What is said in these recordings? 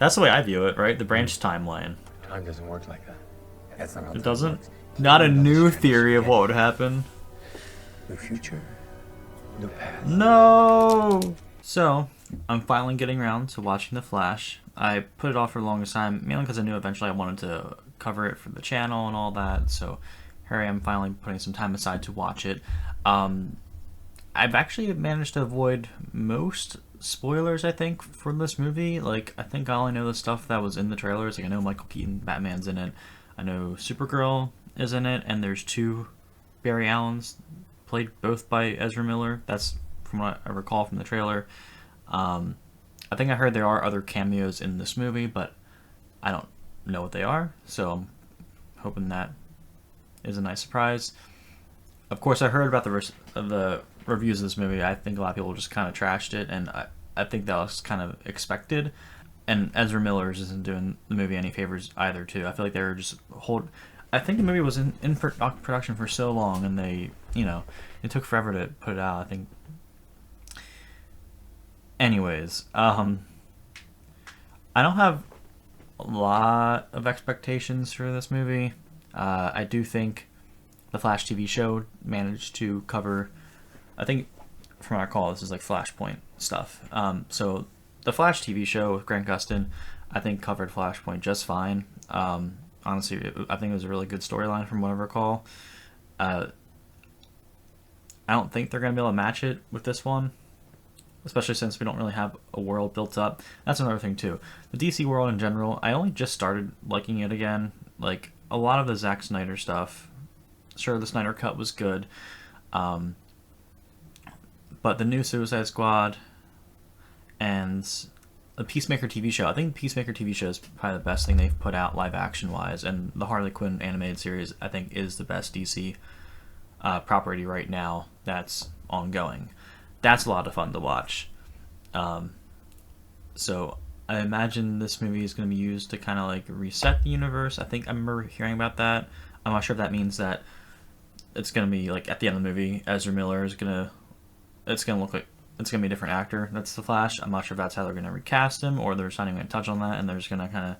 That's the way I view it, right? The branch timeline. Time doesn't work like that. That's not how It time doesn't? works. Not a new theory of what would happen. New future, new past. No! So, I'm finally getting around to watching The Flash. I put it off for the longest time, mainly because I knew eventually I wanted to cover it for the channel and all that, so here I am finally putting some time aside to watch it. I've actually managed to avoid most spoilers, I think, for this movie. Like, I think I only know the stuff that was in the trailers. Like, I know Michael Keaton, Batman's in it. I know Supergirl is in it, and there's two Barry Allens, played both by Ezra Miller. That's from what I recall from the trailer. I think I heard there are other cameos in this movie, but I don't know what they are, so I'm hoping that is a nice surprise. Of course, I heard about the reviews of this movie. I think a lot of people just kind of trashed it, and I think that was kind of expected. And Ezra Miller isn't doing the movie any favors either, too. I feel like they were just I think the movie was in production for so long, and they, it took forever to put it out, I think. Anyways, I don't have a lot of expectations for this movie. I do think the Flash TV show managed to cover, I think, from what I recall, this is like Flashpoint stuff. So the Flash TV show with Grant Gustin, I think, covered Flashpoint just fine. Honestly, I think it was a really good storyline from what I recall. I don't think they're going to be able to match it with this one, especially since we don't really have a world built up. That's another thing, too. The DC world in general, I only just started liking it again. Like, a lot of the Zack Snyder stuff, sure, the Snyder Cut was good, but the new Suicide Squad and the Peacemaker TV show, I think the Peacemaker TV show is probably the best thing they've put out live action wise, and the Harley Quinn animated series, I think, is the best DC property right now that's ongoing. That's a lot of fun to watch. So I imagine this movie is going to be used to kind of like reset the universe. I think I remember hearing about that. I'm not sure if that means that it's going to be like at the end of the movie, Ezra Miller is it's going to look like it's going to be a different actor. That's the Flash. I'm not sure if that's how they're going to recast him, or they're just not even going to touch on that, and they're just going to kind of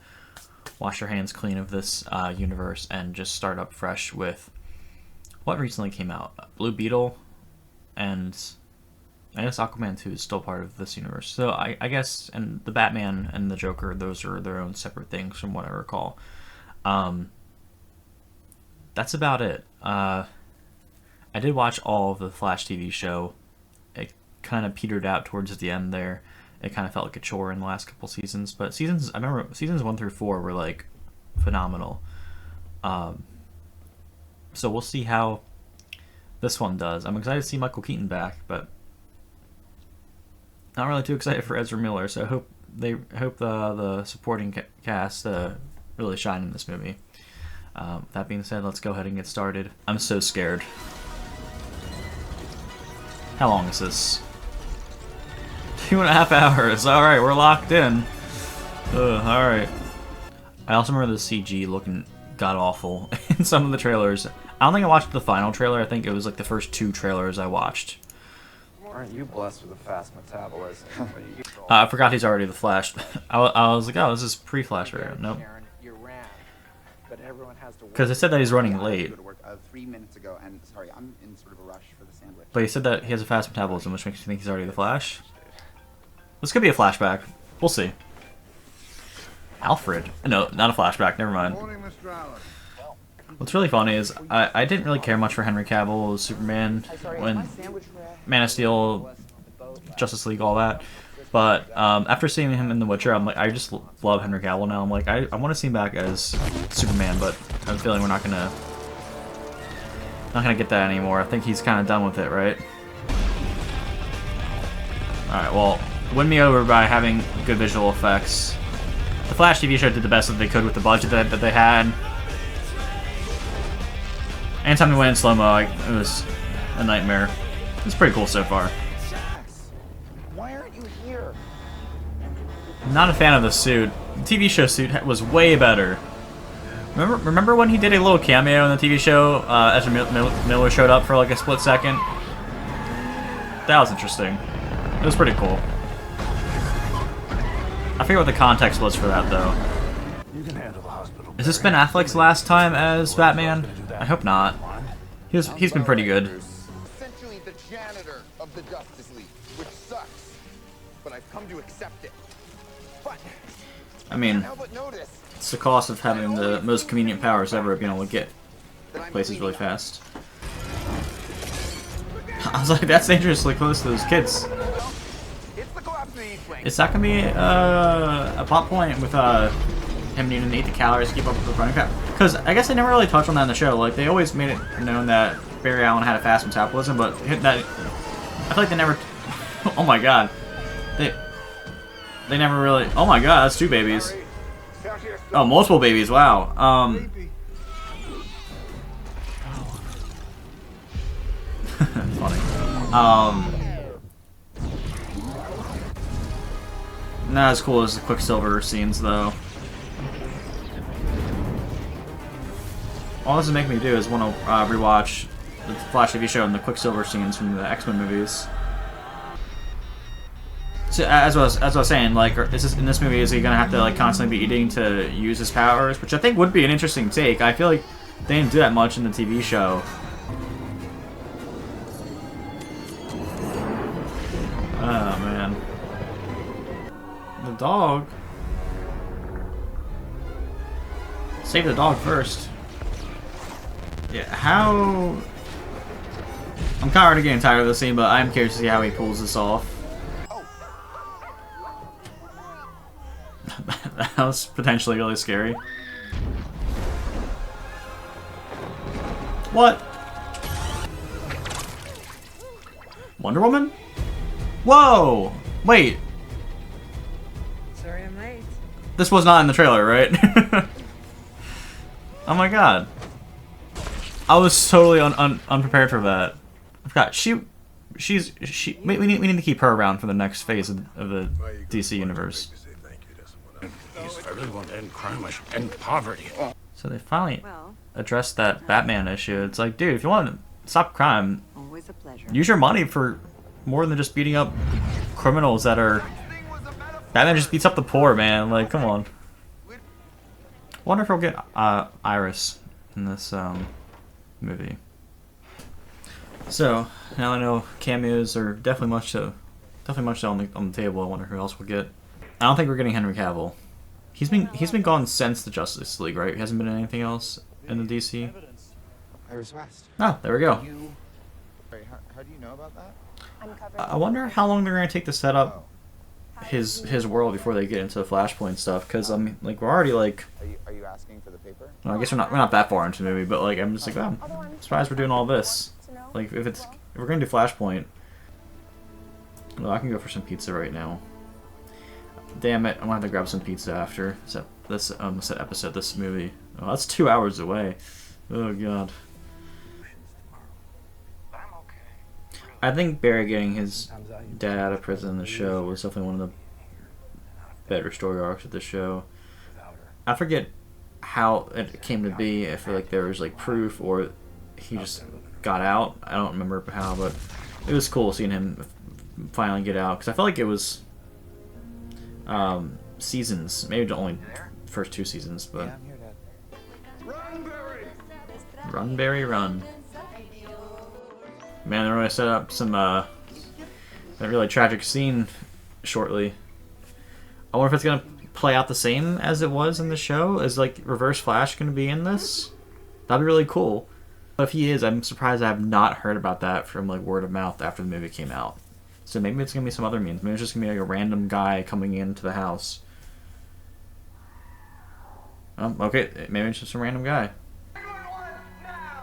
wash their hands clean of this universe and just start up fresh with what recently came out. Blue Beetle, and I guess Aquaman 2 is still part of this universe. So I guess, and the Batman and the Joker, those are their own separate things from what I recall. That's about it. I did watch all of the Flash TV show. It kind of petered out towards the end there. It kind of felt like a chore in the last couple seasons. But I remember seasons 1 through 4 were like phenomenal. So we'll see how this one does. I'm excited to see Michael Keaton back, but not really too excited for Ezra Miller. So I hope the supporting cast really shine in this movie. That being said, let's go ahead and get started. I'm so scared. How long is this? 2.5 hours. Alright, we're locked in. Alright. I also remember the CG looking god-awful in some of the trailers. I don't think I watched the final trailer. I think it was like the first 2 trailers I watched. Aren't you blessed with a fast metabolism? I forgot he's already the Flash. I was like, oh, this is pre-Flash right? Nope. Because they said that he's running late. 3 minutes ago, and sorry, I'm in sort of a rush for the sandwich. But he said that he has a fast metabolism, which makes me think he's already the Flash. This could be a flashback. We'll see. Alfred. No, not a flashback. Never mind. What's really funny is I didn't really care much for Henry Cavill as Superman when Man of Steel, Justice League, all that. But after seeing him in The Witcher, I'm like, I just love Henry Cavill now. I'm like, I want to see him back as Superman, but I have a feeling we're not gonna get that anymore. I think he's kind of done with it, right? All right, well, win me over by having good visual effects. The Flash TV show did the best that they could with the budget that they had. Anytime we went in slow-mo, it was a nightmare. It's pretty cool so far. Why aren't you here? Not a fan of the suit. The TV show suit was way better. Remember when he did a little cameo in the TV show? Ezra Miller showed up for like a split second. That was interesting. It was pretty cool. I forget what the context was for that though. You can handle the hospital. Is this Ben Affleck's last time as Batman? I hope not. He's been pretty good. Essentially the janitor of the Justice League, which sucks, but I've come to accept it. But I mean, now but notice it's the cost of having the most convenient powers ever, being able to get that I'm places really cleaning up. fast. I was like, that's dangerously close to those kids. It's the collapse of the East Wing. Is that gonna be a plot point with him needing to eat the calories to keep up with the running fat? Because I guess they never really touched on that in the show. Like they always made it known that Barry Allen had a fast metabolism, but that I feel like they never. Oh my god, they never really. Oh my god, that's 2 babies. Oh, multiple babies. Wow. Funny. Not as cool as the Quicksilver scenes, though. All this is making me do is want to rewatch the Flash TV show and the Quicksilver scenes from the X-Men movies. So, as I was saying, like, in this movie, is he gonna have to like constantly be eating to use his powers? Which I think would be an interesting take. I feel like they didn't do that much in the TV show. Oh man. The dog. Save the dog first. Yeah, how... I'm kind of already getting tired of this scene, but I'm curious to see how he pulls this off. That was potentially really scary. What? Wonder Woman? Whoa! Wait. Sorry I'm late. This was not in the trailer, right? Oh my god. I was totally unprepared for that. I forgot. We need to keep her around for the next phase of the DC universe. I really want to end crime. I should end poverty. So they finally Well, addressed that Batman issue. It's like, dude, if you want to stop crime, always a pleasure. use your money for more than just beating up criminals that are... Batman just beats up the poor, man. Like, come on. Wonder if we'll get Iris in this movie. So now I know cameos are definitely much on the table. I wonder who else we'll get. I don't think we're getting Henry Cavill. He's been gone since the Justice League, right? He hasn't been in anything else in the DC. Iris West. Oh, there we go. Wait, how do you know about that? I wonder how long they're gonna take to set up his world before they get into the Flashpoint stuff. Because I mean, like we're already like. Are you asking for the paper? Well, I guess we're not that far into the movie, but like I'm just like, oh, I'm surprised we're doing all this. Like if we're gonna do Flashpoint, well, I can go for some pizza right now. Damn it, I'm gonna have to grab some pizza after this episode, this movie. Oh, that's 2 hours away. Oh god. I think Barry getting his dad out of prison in the show was definitely one of the better story arcs of the show. I forget how it came to be. I feel like there was like proof or he just got out. I don't remember how, but it was cool seeing him finally get out because I felt like it was seasons, maybe the only first 2 seasons, but Yeah, I'm here, Dad. run Barry run. Man, they're going to set up some that really tragic scene shortly. I wonder if it's going to play out the same as it was in the show. Is like Reverse Flash going to be in this? That'd be really cool. But if he is, I'm surprised I have not heard about that from like word of mouth after the movie came out. So maybe it's going to be some other means. Maybe it's just going to be like a random guy coming into the house. Okay, maybe it's just a random guy.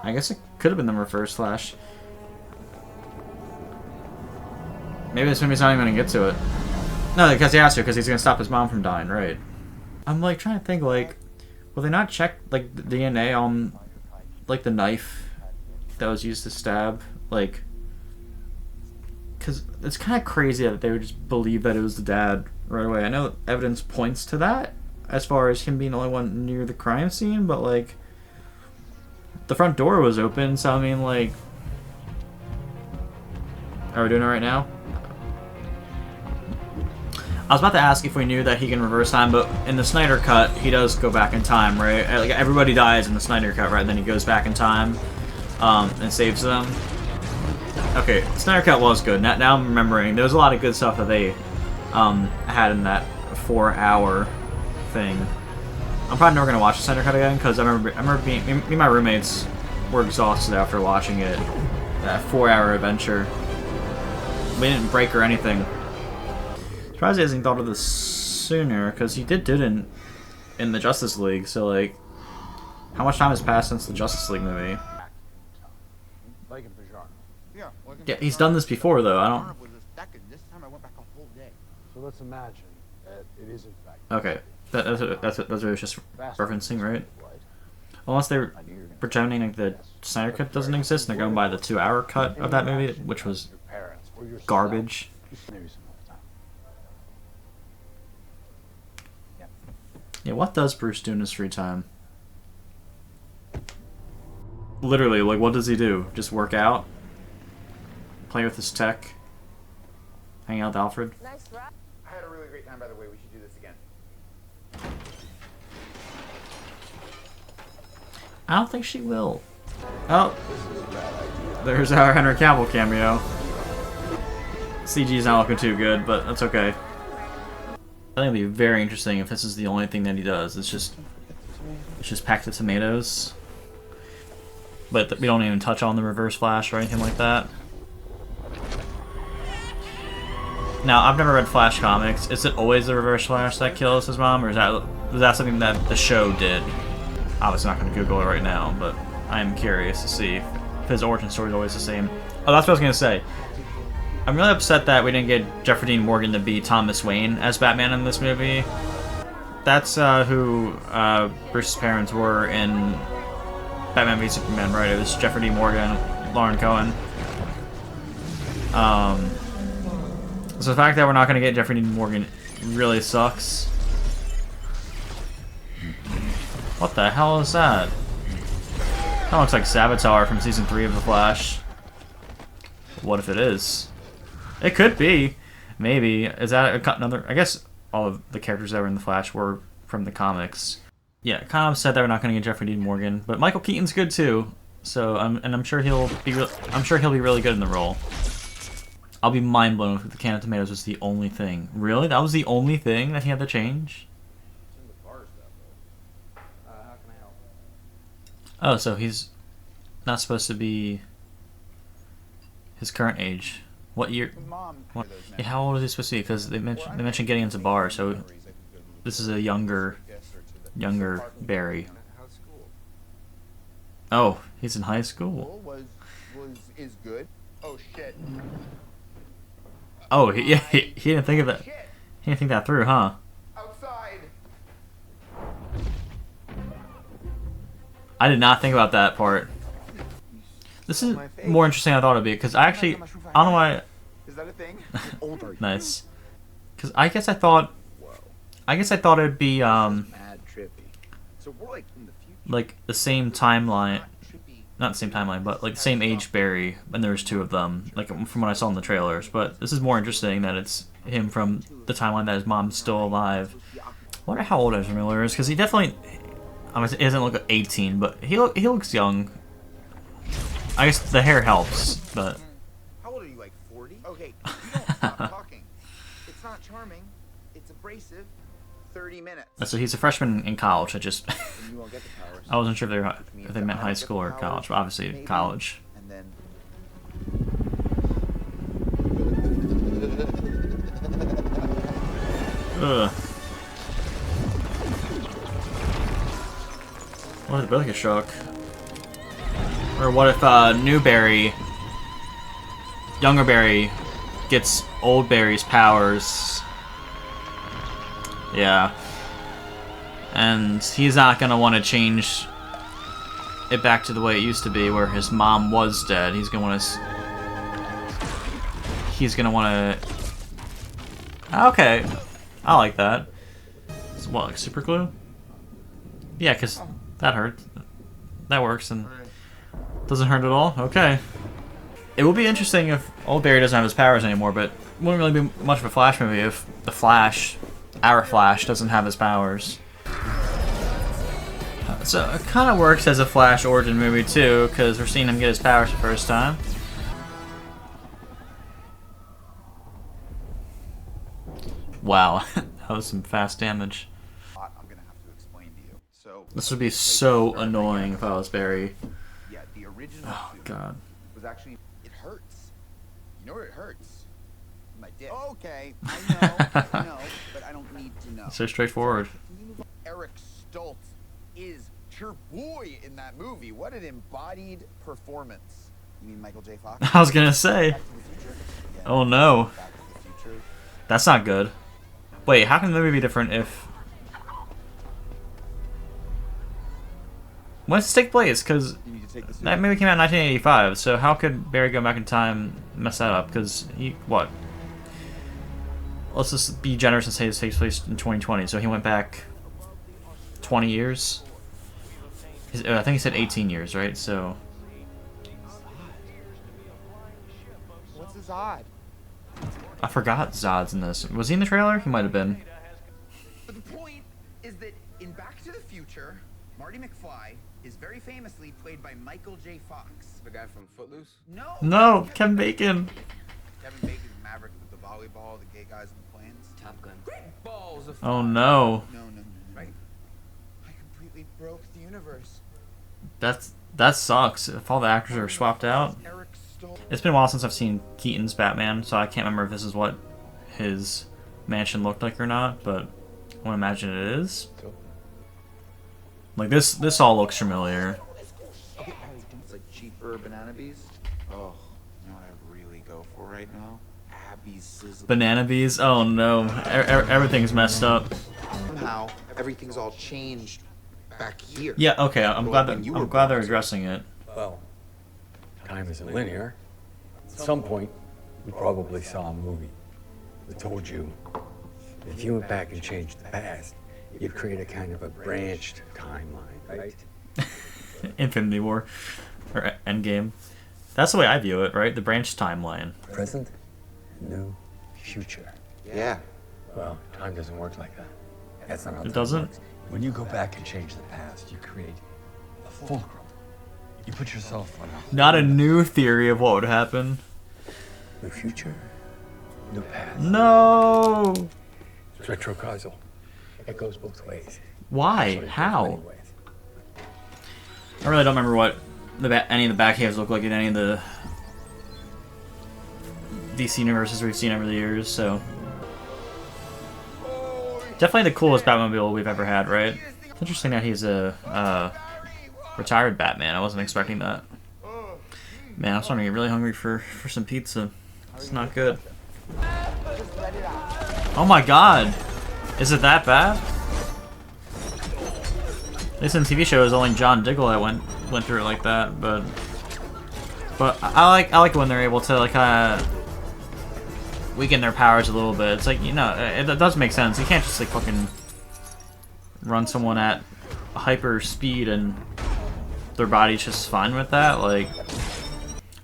I guess it could have been the Reverse Flash. Maybe this movie's not even going to get to it. No, because he has to, because he's going to stop his mom from dying, right? I'm like trying to think, like, will they not check like the DNA on like the knife that was used to stab? Like, because it's kind of crazy that they would just believe that it was the dad right away. I know evidence points to that as far as him being the only one near the crime scene, but like the front door was open, so I mean, like, are we doing it right now? I was about to ask if we knew that he can reverse time, but in the Snyder Cut, he does go back in time, right? Like, everybody dies in the Snyder Cut, right? And then he goes back in time and saves them. Okay, Snyder Cut was good. Now I'm remembering. There was a lot of good stuff that they had in that 4-hour thing. I'm probably never gonna watch the Snyder Cut again because I remember me and my roommates were exhausted after watching it. That 4-hour adventure. We didn't break or anything. Surprised he hasn't thought of this sooner, because he did it in the Justice League. So like, how much time has passed since the Justice League movie? Like in Bajar. Yeah, he's done this before though. I don't. This time I went back a whole day. So let's imagine that it is in fact. Okay, that's what it was just referencing, right? Unless they're pretending like the Snyder Cut doesn't exist, and they're going by the 2-hour cut of that movie, which was garbage. Yeah, what does Bruce do in his free time? Literally, like, what does he do? Just work out? Play with his tech? Hang out with Alfred? I had a really great time, by the way. We should do this again. I don't think she will. Oh, there's our Henry Cavill cameo. CG's not looking too good, but that's okay. I think it'll be very interesting if this is the only thing that he does. It's just pack the tomatoes. But we don't even touch on the Reverse Flash or anything like that. Now, I've never read Flash comics. Is it always the Reverse Flash that kills his mom, or was that something that the show did? Obviously not going to Google it right now, but I'm curious to see if his origin story is always the same. Oh, that's what I was going to say. I'm really upset that we didn't get Jeffrey Dean Morgan to be Thomas Wayne as Batman in this movie. That's who Bruce's parents were in Batman v Superman, right? It was Jeffrey Dean Morgan, Lauren Cohen. So the fact that we're not going to get Jeffrey Dean Morgan really sucks. What the hell is that? That looks like Savitar from Season 3 of The Flash. What if it is? It could be. Maybe. Is that another... I guess all of the characters that were in The Flash were from the comics. Yeah, kind of upset that we're not going to get Jeffrey Dean Morgan, but Michael Keaton's good too. So, I'm sure he'll be really good in the role. I'll be mind blown if the can of tomatoes was the only thing. Really? That was the only thing that he had to change? Oh, so he's not supposed to be his current age. What year? What? Yeah, how old is he supposed to be? Because they mentioned getting into bars, so this is a younger Barry. Oh, he's in high school. Is good. Oh shit. Oh, he didn't think of that. He didn't think that through, huh? Outside. I did not think about that part. This is more interesting than I thought it'd be, because I don't know why. Is that a thing? Nice. Because I guess I thought it'd be Mad trippy. So we're like in the future. like the same timeline, not the same timeline, but like the same age Barry, and there's two of them, like from what I saw in the trailers. But this is more interesting that it's him from the timeline that his mom's still alive. I wonder how old Ezra Miller is, because he definitely. I mean, he doesn't look 18, but he looks young. I guess the hair helps, but... How old are you, like 40? Okay, you don't stop talking. It's not charming. It's abrasive. 30 minutes. So he's a freshman in college. You won't get the powers. I wasn't sure if they meant high school or college, but obviously maybe. college. And then... Ugh. What if they both get shook? Or what if new Barry, younger Barry, gets old Barry's powers? Yeah. And he's not gonna want to change it back to the way it used to be, where his mom was dead. He's gonna want to. Okay, I like that. It's what, like super glue? Yeah, cause that hurt. That works and doesn't hurt at all. Okay. It will be interesting if old Barry doesn't have his powers anymore, but wouldn't really be much of a Flash movie if the Flash, our Flash, doesn't have his powers. So it kind of works as a Flash origin movie too, because we're seeing him get his powers the first time. Wow, that was some fast damage. I'm gonna have to explain to you. So This would be so annoying if I was Barry. yeah, the original Oh suit god. was actually It hurts. You know where it hurts? My dick. okay. I know, but I don't need to know. So straightforward. Eric Stoltz is your boy in that movie. What an embodied performance. You mean Michael J. Fox? I was gonna say. Back to the Future? Yeah, Oh no. Back to the Future. That's not good. Wait, how can the movie be different if... When does it take place? Because You need to take this. that movie came out in 1985, so how could Barry go back in time and mess that up? Because he... what? Let's just be generous and say this takes place in 2020, so he went back 20 years? I think he said 18 years, right? So... What's his odd? I forgot Zod's in this. Was he in the trailer? He might have been. But the point is that in Back to the Future, Marty McFly is very famously played by Michael J. Fox. The guy from Footloose? No. No, Kevin Bacon. Kevin Bacon's Maverick with the volleyball, the gay guys in the planes. Top Gun. Balls of Oh no. No. Right? I completely broke the universe. That sucks. If all the actors are swapped out. Eric Stoltz. It's been a while since I've seen Keaton's Batman, so I can't remember if this is what his mansion looked like or not, but I want to imagine it is. Like this all looks familiar. It's like cheaper banana bees. Oh, you know what I really go for right now? Abby's sizzle. Banana bees? Oh no. Everything's messed up. Somehow everything's all changed back here. Yeah, okay, I'm glad When you were they're born. addressing it. Well, time isn't linear. At some point, you probably saw a movie that told you if you went back and changed the past, you'd create a kind of a branched timeline, right? Infinity War. Or Endgame. That's the way I view it, right? The branch timeline. Present, new, future. Yeah. Well, time doesn't work like that. That's not how time doesn't? works. When you go back and change the past, you create a fulcrum. You put yourself on a Not a new theory of what would happen. new future, new past. No! It's retrocausal. It goes both ways. Why? Actually, it goes How? many ways. I really don't remember what any of the Batcaves look like in any of the DC universes we've seen over the years, so... Definitely the coolest Batmobile we've ever had, right? It's interesting that he's a retired Batman. I wasn't expecting that. Man, I'm starting to get really hungry for some pizza. It's not good. Oh my god! Is it that bad? At least in the TV show, it was only John Diggle that went through it like that, but I like when they're able to like weaken their powers a little bit. It's like, you know, it does make sense. You can't just like fucking run someone at hyper speed and their body's just fine with that. Like,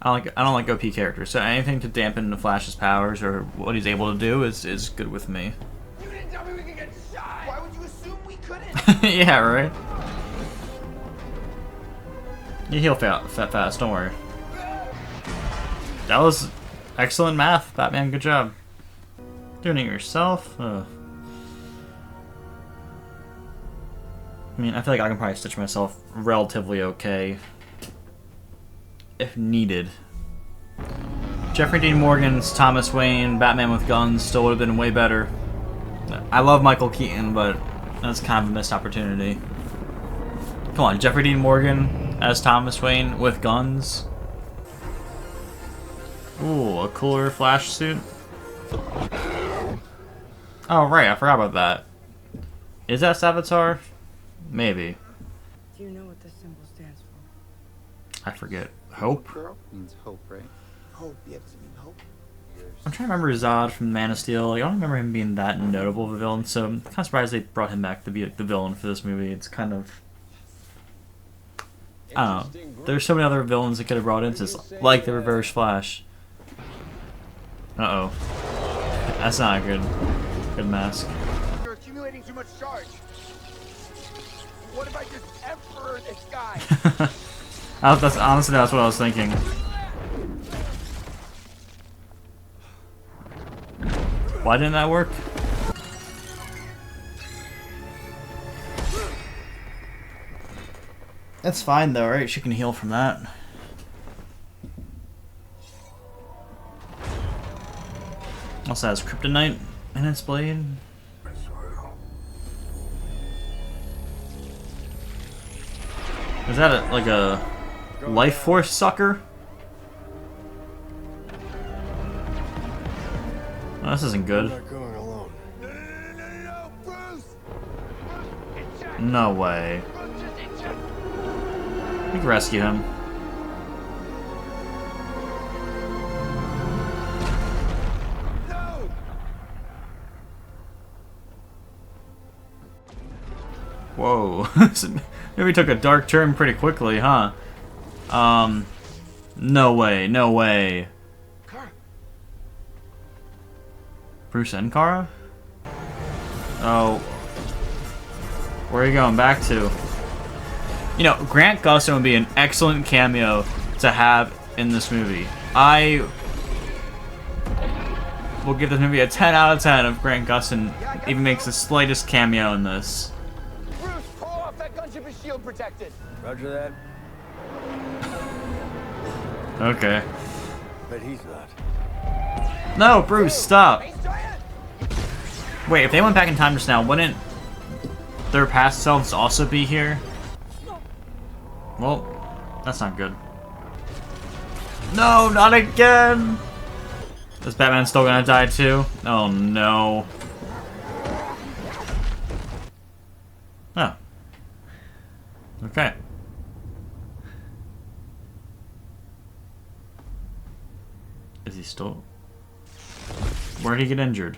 I don't like OP characters, so anything to dampen the Flash's powers or what he's able to do is good with me. You didn't tell me we could get shot. Why would you assume we couldn't? Yeah, right. You heal fast, don't worry. That was excellent math, Batman, good job. Doing it yourself? Ugh. I mean, I feel like I can probably stitch myself relatively okay. If needed. Jeffrey Dean Morgan's Thomas Wayne, Batman with guns, still would have been way better. I love Michael Keaton, but that's kind of a missed opportunity. Come on, Jeffrey Dean Morgan as Thomas Wayne with guns. Ooh, a cooler Flash suit. Oh, right, I forgot about that. Is that Savitar? Maybe. Do you know what this symbol stands for? I forget. Hope? Girl means hope, right? Hope. Yeah, does it mean hope? I'm trying to remember Zod from Man of Steel. Like, I don't remember him being that notable of a villain, so I'm kind of surprised they brought him back to be like, the villain for this movie. It's kind of... I don't know. There's so many other villains they could have brought into this, like the Reverse Flash. Uh-oh. That's not a good mask. You're accumulating too much charge. What if I just Emperor this guy? Honestly, that's what I was thinking. Why didn't that work? That's fine though, right? She can heal from that. Also has kryptonite in its blade. Is that like a life force sucker? Oh, this isn't good. Going alone. No, Bruce! No way. We can rescue him. No! Whoa. Maybe took a dark turn pretty quickly, huh? No way, no way. Bruce and Kara? Oh. Where are you going back to? You know, Grant Gustin would be an excellent cameo to have in this movie. I will give this movie a 10 out of 10 if Grant Gustin even makes the slightest cameo in this. Bruce, pull off that gunship is shield protected. Roger that. Okay. But he's not. No, Bruce, stop. Face giant? Wait, if they went back in time just now, wouldn't their past selves also be here? Well, that's not good. No, not again! Is Batman still gonna die too? Oh no. Oh. Okay. Is he still... Where'd he get injured?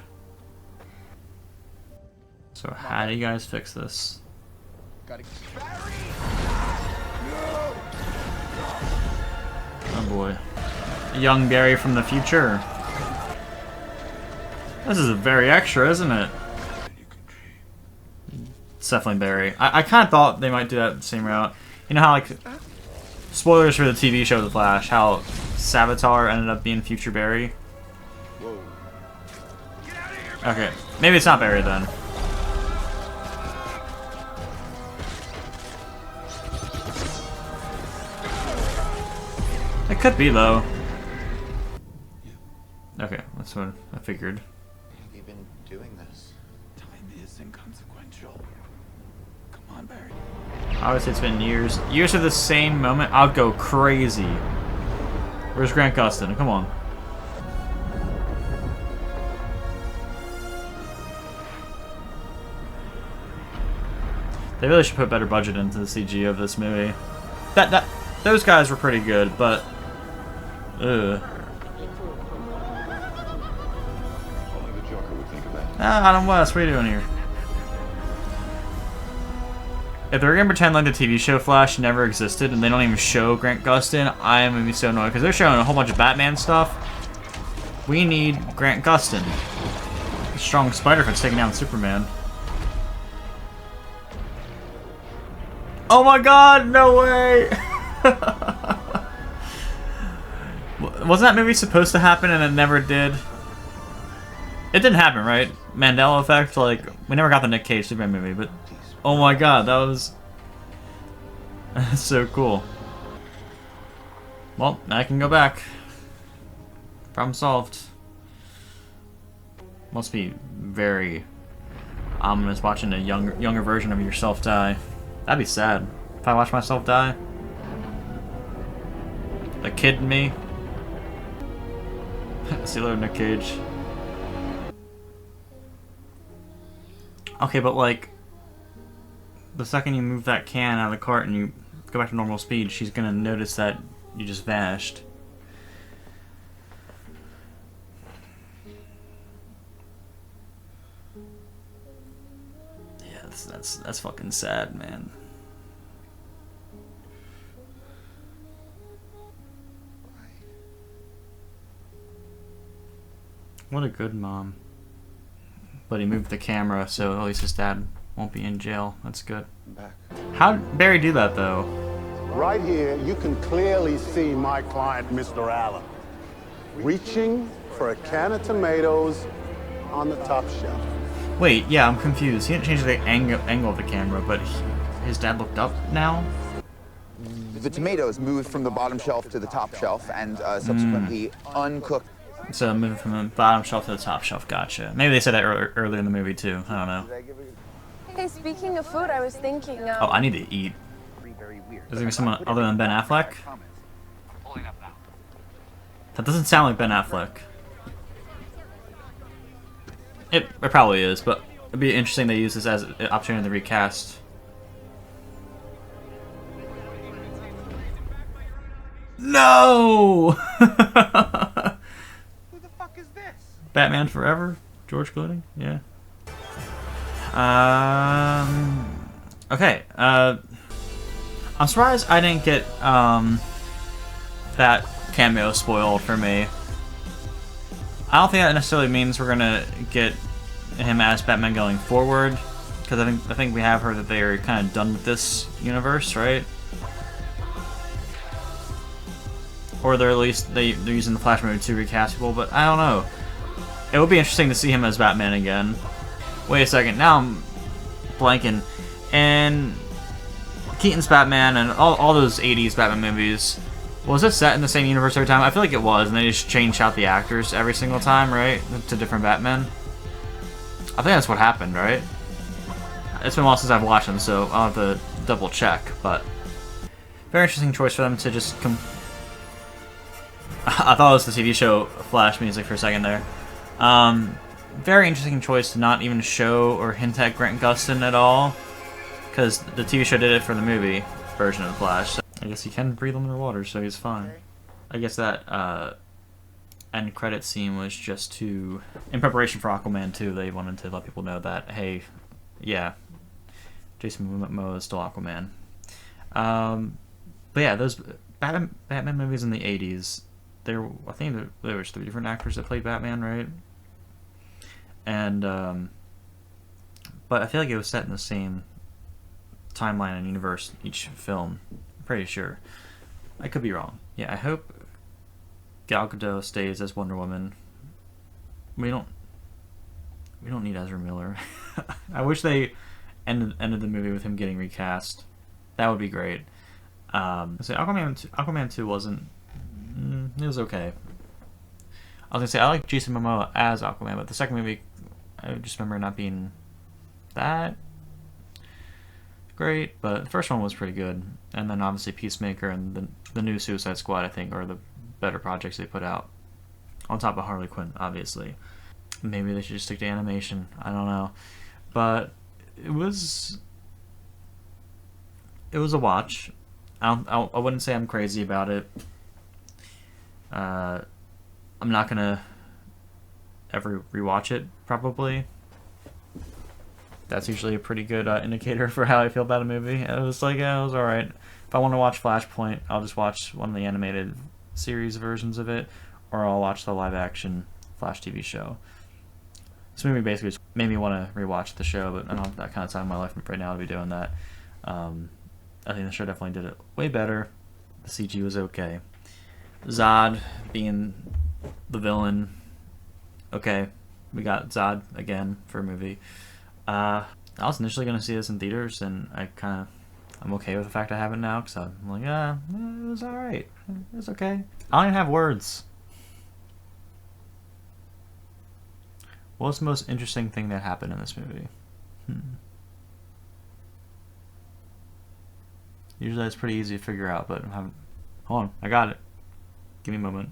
So how do you guys fix this? Gotta Barry! Oh boy. Young Barry from the future. This is very extra, isn't it? It's definitely Barry. I kind of thought they might do that same route. You know how, like, spoilers for the TV show The Flash, how Savitar ended up being future Barry? Whoa. Okay, maybe it's not Barry then. It could be, though. Okay, that's what I figured. Have you been doing this? Time is inconsequential. Come on, Barry. Obviously, it's been years. Years of the same moment, I'll go crazy. Where's Grant Gustin? Come on. They really should put better budget into the CG of this movie. Those guys were pretty good, but ugh. Only the Joker would think of that. Ah, Adam West, what are you doing here? If they're gonna pretend like the TV show Flash never existed and they don't even show Grant Gustin, I am gonna be so annoyed because they're showing a whole bunch of Batman stuff. We need Grant Gustin. A strong Spider-Foot's taking down Superman. Oh my god, no way! Wasn't that movie supposed to happen and it never did? It didn't happen, right? Mandela effect, like, we never got the Nick Cage Superman movie, but oh my god, that was... That's so cool. Well, now I can go back. Problem solved. Must be very ominous watching a younger version of yourself die. That'd be sad if I watch myself die. The kid in me. See you later, Nick Cage. Okay, but like, the second you move that can out of the cart and you go back to normal speed, she's gonna notice that you just vanished. Yeah, that's fucking sad, man. What a good mom. but he moved the camera, so at least his dad won't be in jail. That's good. How'd Barry do that, though? Right here, you can clearly see my client, Mr. Allen, reaching for a can of tomatoes on the top shelf. Wait, yeah, I'm confused. He didn't change the angle of the camera, but his dad looked up now? The tomatoes moved from the bottom shelf to the top shelf and subsequently uncooked. So moving from the bottom shelf to the top shelf, gotcha. Maybe they said that earlier in the movie, too. I don't know. Hey, speaking of food, I was thinking, Oh, I need to eat. Is there someone other than Ben Affleck? That doesn't sound like Ben Affleck. It probably is, but it'd be interesting they use this as an opportunity to recast. No! Who the fuck is this? Batman Forever? George Clooney? Yeah. Okay. I'm surprised I didn't get that cameo spoiled for me. I don't think that necessarily means we're gonna get him as Batman going forward, because I think we have heard that they're kind of done with this universe, right? Or they're at least they're using the Flash movie to recast people, but I don't know. It would be interesting to see him as Batman again. Wait a second, now I'm blanking. And Keaton's Batman and all those 80s Batman movies, was it set in the same universe every time? I feel like it was, and they just changed out the actors every single time, right? To different Batman. I think that's what happened, right? It's been a while since I've watched them, so I'll have to double check, but very interesting choice for them to just I thought it was the TV show Flash music for a second there. Very interesting choice to not even show or hint at Grant Gustin at all, because the TV show did it for the movie version of the Flash. So I guess he can breathe underwater, so he's fine. I guess that end credit scene was just to, in preparation for Aquaman 2, they wanted to let people know that, hey, yeah, Jason Momoa is still Aquaman. But yeah, those Batman movies in the 80s, I think there was 3 different actors that played Batman, right? And but I feel like it was set in the same timeline and universe each film. I'm pretty sure. I could be wrong. Yeah, I hope Gal Gadot stays as Wonder Woman. We don't need Ezra Miller. I wish they ended the movie with him getting recast. That would be great. So Aquaman 2 wasn't. It was okay. I was gonna say I like Jason Momoa as Aquaman, but the second movie, I just remember not being that great. But the first one was pretty good, and then obviously Peacemaker and the new Suicide Squad, I think, are the better projects they put out. On top of Harley Quinn, obviously. Maybe they should just stick to animation. I don't know, but it was a watch. I wouldn't say I'm crazy about it. I'm not gonna ever rewatch it, probably. That's usually a pretty good indicator for how I feel about a movie. It was like, yeah, it was alright. If I want to watch Flashpoint, I'll just watch one of the animated series versions of it, or I'll watch the live-action Flash TV show. This movie basically just made me want to rewatch the show, but I don't have that kind of time in my life right now to be doing that. I think the show definitely did it way better. The CG was okay. Zod being the villain. Okay, we got Zod again for a movie. I was initially going to see this in theaters, and I'm okay with the fact I haven't now, because I'm like, it was alright. It was okay. I don't even have words. What was the most interesting thing that happened in this movie? Usually that's pretty easy to figure out, but hold on, I got it. Give me a moment.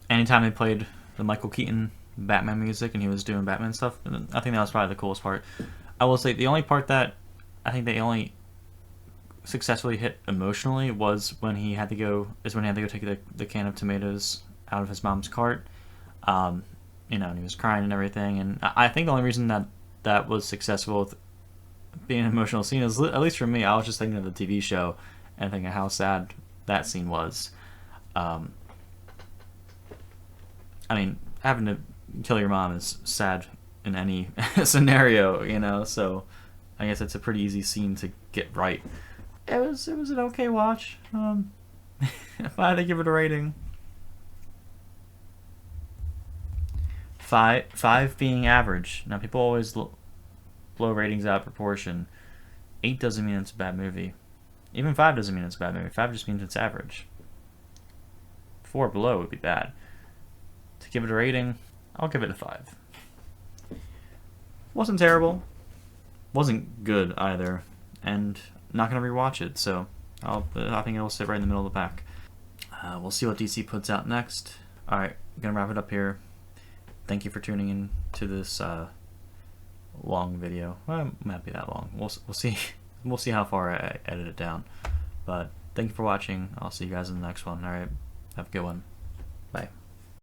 Anytime they played the Michael Keaton Batman music and he was doing Batman stuff, I think that was probably the coolest part. I will say the only part that I think they only successfully hit emotionally was when he had to go take the can of tomatoes out of his mom's cart. And he was crying and everything, and I think the only reason that was successful with being an emotional scene is, at least for me, I was just thinking of the TV show and thinking how sad that scene was. I mean, having to kill your mom is sad in any scenario, you know. So I guess it's a pretty easy scene to get right. It was an okay watch. If I had to give it a rating, 5 being average. Now people always blow ratings out of proportion. 8 doesn't mean it's a bad movie. Even 5 doesn't mean it's a bad movie. 5 just means it's average. 4 below would be bad. To give it a rating, I'll give it a 5. Wasn't terrible. Wasn't good either. And not gonna rewatch it, so I think it'll sit right in the middle of the pack. We'll see what DC puts out next. Alright, gonna wrap it up here. Thank you for tuning in to this long video. Well, it might be that long. We'll see. We'll see how far I edit it down. But thank you for watching. I'll see you guys in the next one. Alright, have a good one. Bye.